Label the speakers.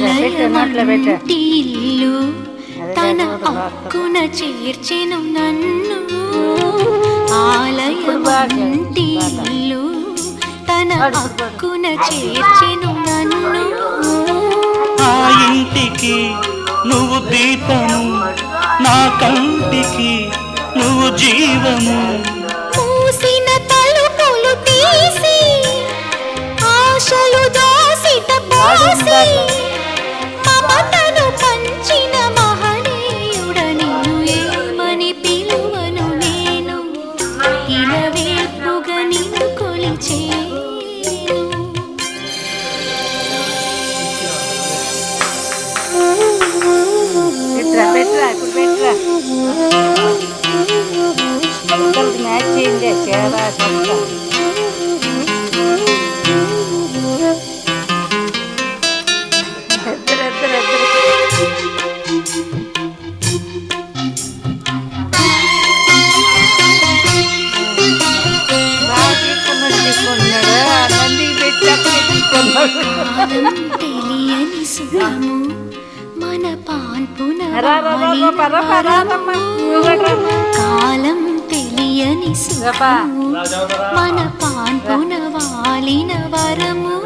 Speaker 1: ఆలయమంటి ఇల్లు తన హక్కున చేర్చెను నన్ను. ఆలయమంటి ఇల్లు తన హక్కున చేర్చెను నన్ను.
Speaker 2: ఆ ఇంటికి నువ్వు దీపము, నా కంటికి నువ్వు జీవము.
Speaker 1: మూసిన తలుపులు తీసి ఆశలు దోసిట పోసి మమతను పంచిన మహనీయుడ నిన్ను ఏమని పిలువను నేను. ఇలవేపుగా నిన్ను కొలిచేను.
Speaker 3: మ్యాచ్ చేయండి చాలా
Speaker 1: తెలియని సుఖము మన పాన్పున కాలం తెలియని సుఖము మన పాన్పున వాలిన వరము.